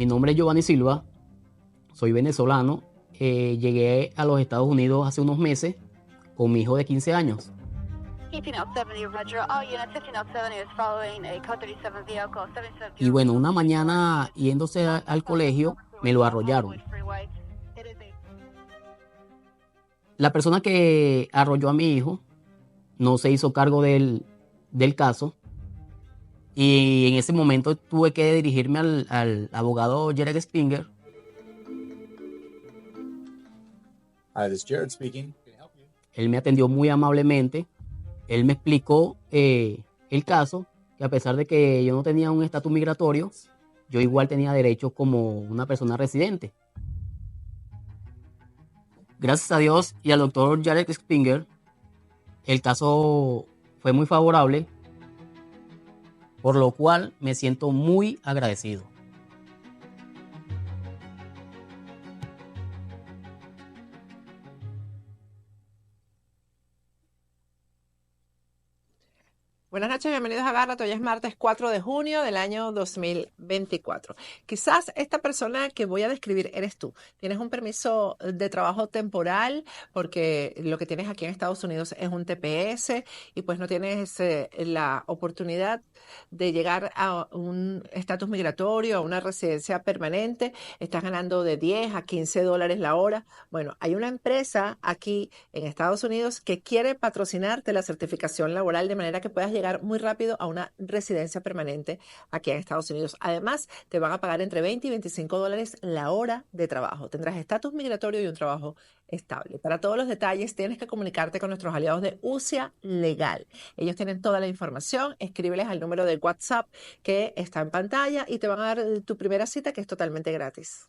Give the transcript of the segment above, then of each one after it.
Mi nombre es Giovanni Silva, soy venezolano. Llegué a los Estados Unidos hace unos meses con mi hijo de 15 años. Y bueno, una mañana yéndose al colegio, me lo arrollaron. La persona que arrolló a mi hijo no se hizo cargo del caso. Y en ese momento tuve que dirigirme al abogado Jared Springer. Hi, this is Jared speaking. Él me atendió muy amablemente. Él me explicó el caso, que a pesar de que yo no tenía un estatus migratorio, yo igual tenía derechos como una persona residente. Gracias a Dios y al doctor Jared Springer, el caso fue muy favorable, por lo cual me siento muy agradecido. Buenas noches, bienvenidos a Agárrate. Hoy es martes 4 de junio del año 2024. Quizás esta persona que voy a describir eres tú. Tienes un permiso de trabajo temporal porque lo que tienes aquí en Estados Unidos es un TPS y pues no tienes la oportunidad de llegar a un estatus migratorio, a una residencia permanente. Estás ganando de 10 a 15 dólares la hora. Bueno, hay una empresa aquí en Estados Unidos que quiere patrocinarte la certificación laboral de manera que puedas llegar muy rápido a una residencia permanente aquí en Estados Unidos. Además, te van a pagar entre 20 y 25 dólares la hora de trabajo. Tendrás estatus migratorio y un trabajo estable. Para todos los detalles, tienes que comunicarte con nuestros aliados de UCIA Legal. Ellos tienen toda la información. Escríbeles al número de WhatsApp que está en pantalla y te van a dar tu primera cita, que es totalmente gratis.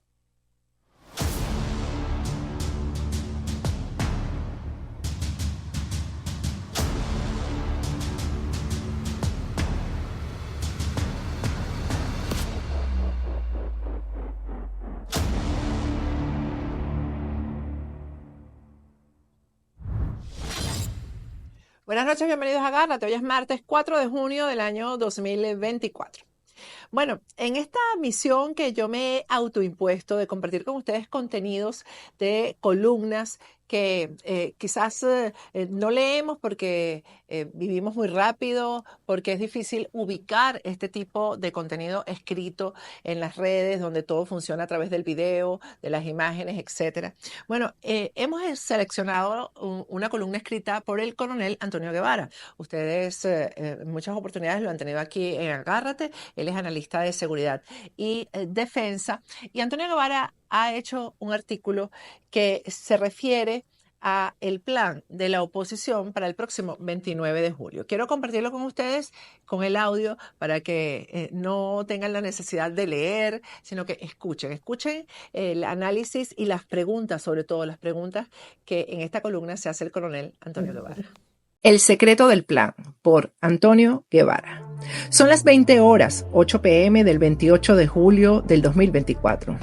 Buenas noches, bienvenidos a Agárrate. Hoy es martes 4 de junio del año 2024. Bueno, en esta misión que yo me he autoimpuesto de compartir con ustedes contenidos de columnas que quizás no leemos porque vivimos muy rápido, porque es difícil ubicar este tipo de contenido escrito en las redes donde todo funciona a través del video, de las imágenes, etc. Bueno, hemos seleccionado una columna escrita por el coronel Antonio Guevara. Ustedes en muchas oportunidades lo han tenido aquí en Agárrate. Él es analista de seguridad y defensa. Y Antonio Guevara ha hecho un artículo que se refiere a el plan de la oposición para el próximo 29 de julio. Quiero compartirlo con ustedes con el audio para que no tengan la necesidad de leer, sino que escuchen el análisis y las preguntas, sobre todo las preguntas que en esta columna se hace el coronel Antonio Guevara. El secreto del plan, por Antonio Guevara. Son las 20 horas, 8 p.m. del 28 de julio del 2024.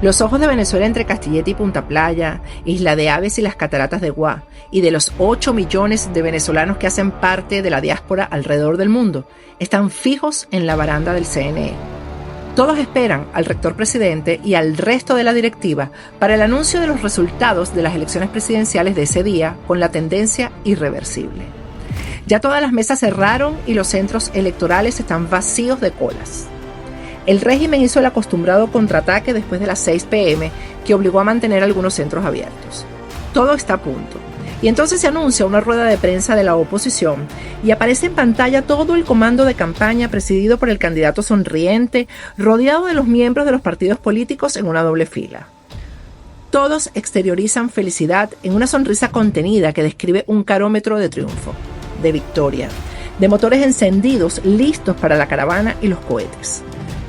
Los ojos de Venezuela entre Castilletti y Punta Playa, Isla de Aves y las cataratas de Guá, y de los 8 millones de venezolanos que hacen parte de la diáspora alrededor del mundo, están fijos en la baranda del CNE. Todos esperan al rector presidente y al resto de la directiva para el anuncio de los resultados de las elecciones presidenciales de ese día con la tendencia irreversible. Ya todas las mesas cerraron y los centros electorales están vacíos de colas. El régimen hizo el acostumbrado contraataque después de las 6 p.m. que obligó a mantener algunos centros abiertos. Todo está a punto. Y entonces se anuncia una rueda de prensa de la oposición y aparece en pantalla todo el comando de campaña presidido por el candidato sonriente, rodeado de los miembros de los partidos políticos en una doble fila. Todos exteriorizan felicidad en una sonrisa contenida que describe un carómetro de triunfo, de victoria, de motores encendidos listos para la caravana y los cohetes.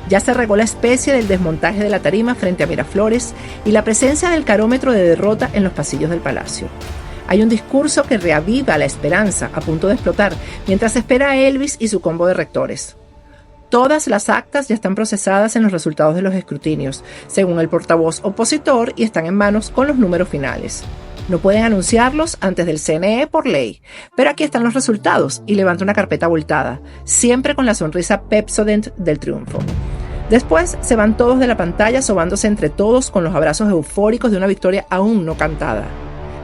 Ya se regó la especie del desmontaje de la tarima frente a Miraflores y la presencia del carómetro de derrota en los pasillos del palacio. Hay un discurso que reaviva la esperanza a punto de explotar mientras espera a Elvis y su combo de rectores. Todas las actas ya están procesadas en los resultados de los escrutinios, según el portavoz opositor, y están en manos con los números finales. No pueden anunciarlos antes del CNE por ley, pero aquí están los resultados y levanta una carpeta abultada, siempre con la sonrisa Pepsodent del triunfo. Después se van todos de la pantalla sobándose entre todos con los abrazos eufóricos de una victoria aún no cantada.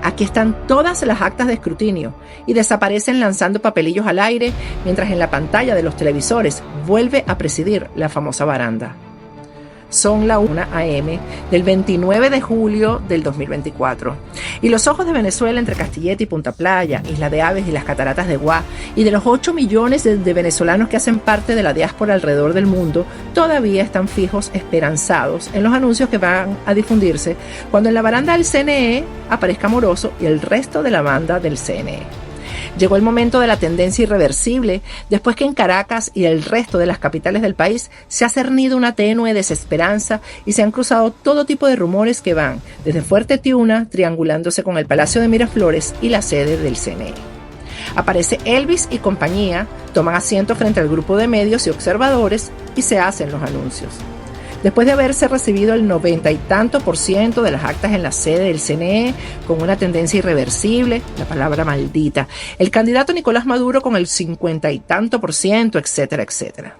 Aquí están todas las actas de escrutinio y desaparecen lanzando papelillos al aire mientras en la pantalla de los televisores vuelve a presidir la famosa baranda. Son la 1 a.m. del 29 de julio del 2024 y los ojos de Venezuela entre Castilletti y Punta Playa, Isla de Aves y las Cataratas de Guá y de los 8 millones de venezolanos que hacen parte de la diáspora alrededor del mundo todavía están fijos, esperanzados en los anuncios que van a difundirse cuando en la baranda del CNE aparezca Moroso y el resto de la banda del CNE. Llegó el momento de la tendencia irreversible, después que en Caracas y el resto de las capitales del país se ha cernido una tenue desesperanza y se han cruzado todo tipo de rumores que van desde Fuerte Tiuna, triangulándose con el Palacio de Miraflores y la sede del CNE. Aparece Elvis y compañía, toman asiento frente al grupo de medios y observadores y se hacen los anuncios. Después de haberse recibido el 90 y tanto % de las actas en la sede del CNE, con una tendencia irreversible, la palabra maldita, el candidato Nicolás Maduro con el 50 y tanto %, etcétera, etcétera.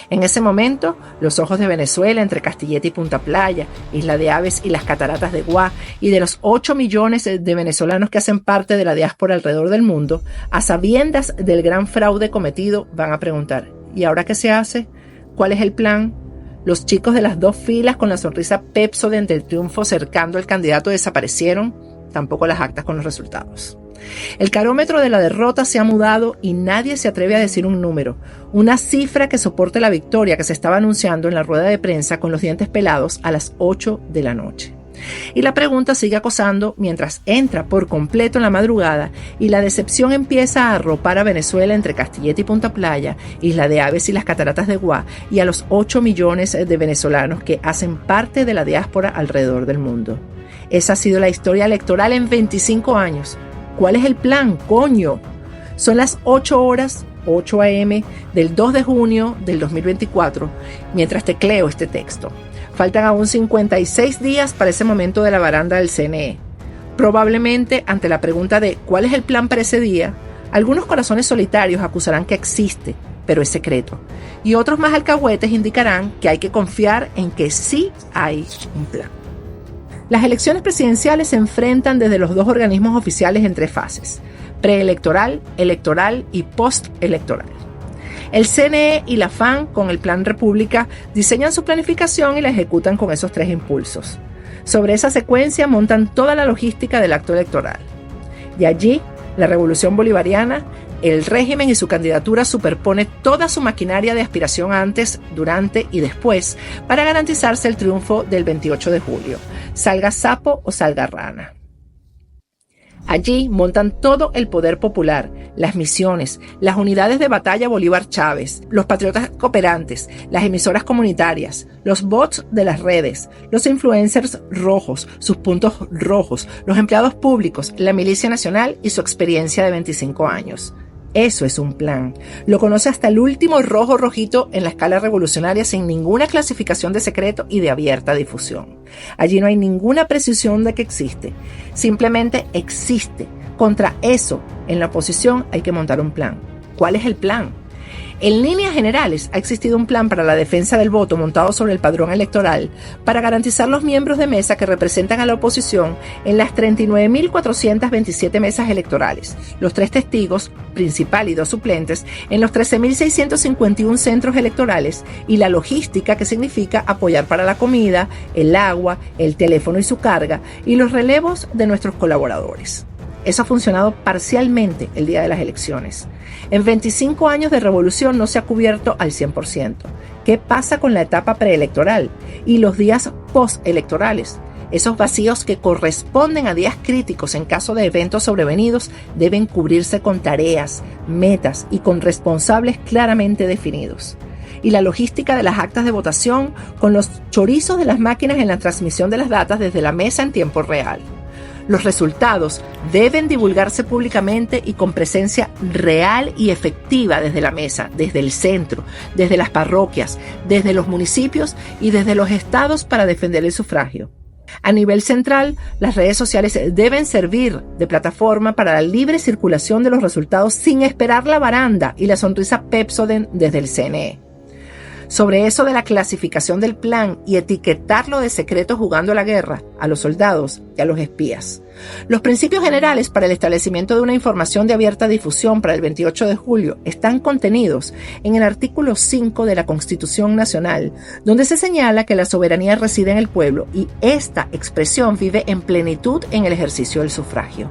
En ese momento, los ojos de Venezuela entre Castilletti y Punta Playa, Isla de Aves y las Cataratas de Guá, y de los 8 millones de venezolanos que hacen parte de la diáspora alrededor del mundo, a sabiendas del gran fraude cometido, van a preguntar, ¿y ahora qué se hace? ¿Cuál es el plan? Los chicos de las dos filas con la sonrisa Pepsodent del triunfo cercando al candidato desaparecieron, tampoco las actas con los resultados. El carómetro de la derrota se ha mudado y nadie se atreve a decir un número, una cifra que soporte la victoria que se estaba anunciando en la rueda de prensa con los dientes pelados a las 8 de la noche. Y la pregunta sigue acosando mientras entra por completo en la madrugada y la decepción empieza a arropar a Venezuela entre Castilletti y Punta Playa, Isla de Aves y las Cataratas de Guá y a los 8 millones de venezolanos que hacen parte de la diáspora alrededor del mundo. Esa ha sido la historia electoral en 25 años. ¿Cuál es el plan, coño? Son las 8 horas, 8 a.m. del 2 de junio del 2024, mientras tecleo este texto. Faltan aún 56 días para ese momento de la baranda del CNE. Probablemente, ante la pregunta de ¿cuál es el plan para ese día?, algunos corazones solitarios acusarán que existe, pero es secreto. Y otros más alcahuetes indicarán que hay que confiar en que sí hay un plan. Las elecciones presidenciales se enfrentan desde los dos organismos oficiales en 3 fases: preelectoral, electoral y postelectoral. El CNE y la FAN, con el Plan República, diseñan su planificación y la ejecutan con esos 3 impulsos. Sobre esa secuencia montan toda la logística del acto electoral. Y allí, la Revolución Bolivariana, el régimen y su candidatura superpone toda su maquinaria de aspiración antes, durante y después para garantizarse el triunfo del 28 de julio, salga sapo o salga rana. Allí montan todo el poder popular, las misiones, las unidades de batalla Bolívar Chávez, los patriotas cooperantes, las emisoras comunitarias, los bots de las redes, los influencers rojos, sus puntos rojos, los empleados públicos, la milicia nacional y su experiencia de 25 años. Eso es un plan. Lo conoce hasta el último rojo rojito en la escala revolucionaria sin ninguna clasificación de secreto y de abierta difusión. Allí no hay ninguna precisión de que existe. Simplemente existe. Contra eso, en la oposición hay que montar un plan. ¿Cuál es el plan? En líneas generales, ha existido un plan para la defensa del voto montado sobre el padrón electoral para garantizar los miembros de mesa que representan a la oposición en las 39.427 mesas electorales, los 3 testigos, principal y 2 suplentes, en los 13.651 centros electorales y la logística que significa apoyar para la comida, el agua, el teléfono y su carga y los relevos de nuestros colaboradores. Eso ha funcionado parcialmente el día de las elecciones. En 25 años de revolución no se ha cubierto al 100%. ¿Qué pasa con la etapa preelectoral y los días postelectorales? Esos vacíos que corresponden a días críticos en caso de eventos sobrevenidos deben cubrirse con tareas, metas y con responsables claramente definidos. Y la logística de las actas de votación con los chorizos de las máquinas en la transmisión de las datas desde la mesa en tiempo real. Los resultados deben divulgarse públicamente y con presencia real y efectiva desde la mesa, desde el centro, desde las parroquias, desde los municipios y desde los estados para defender el sufragio. A nivel central, las redes sociales deben servir de plataforma para la libre circulación de los resultados sin esperar la baranda y la sonrisa Pepsodent desde el CNE. sobre eso de la clasificación del plan y etiquetarlo de secreto jugando la guerra a los soldados y a los espías. Los principios generales para el establecimiento de una información de abierta difusión para el 28 de julio están contenidos en el artículo 5 de la Constitución Nacional, donde se señala que la soberanía reside en el pueblo y esta expresión vive en plenitud en el ejercicio del sufragio.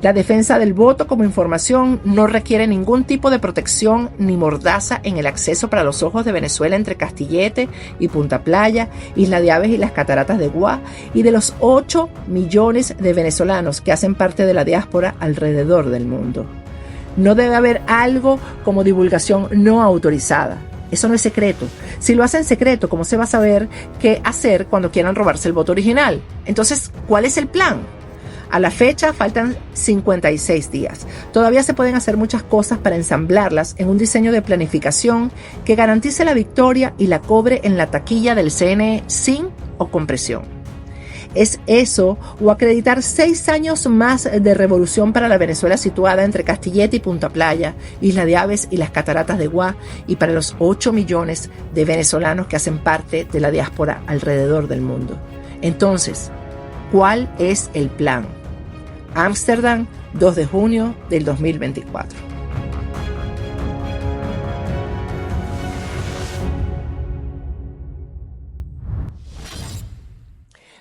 La defensa del voto como información no requiere ningún tipo de protección ni mordaza en el acceso para los ojos de Venezuela entre Castillete y Punta Playa, Isla de Aves y las Cataratas de Guá, y de los 8 millones de venezolanos que hacen parte de la diáspora alrededor del mundo. No debe haber algo como divulgación no autorizada. Eso no es secreto. Si lo hacen secreto, ¿cómo se va a saber qué hacer cuando quieran robarse el voto original? Entonces, ¿cuál es el plan? A la fecha faltan 56 días. Todavía se pueden hacer muchas cosas para ensamblarlas en un diseño de planificación que garantice la victoria y la cobre en la taquilla del CNE sin o con presión. Es eso o acreditar 6 años más de revolución para la Venezuela situada entre Castillete y Punta Playa, Isla de Aves y las Cataratas de Guá, y para los 8 millones de venezolanos que hacen parte de la diáspora alrededor del mundo. Entonces, ¿cuál es el plan? Ámsterdam, 2 de junio del 2024.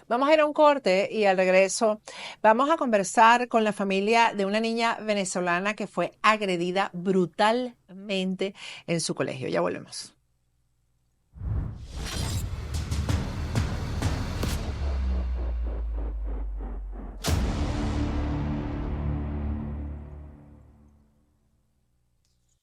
Vamos a ir a un corte y al regreso vamos a conversar con la familia de una niña venezolana que fue agredida brutalmente en su colegio. Ya volvemos.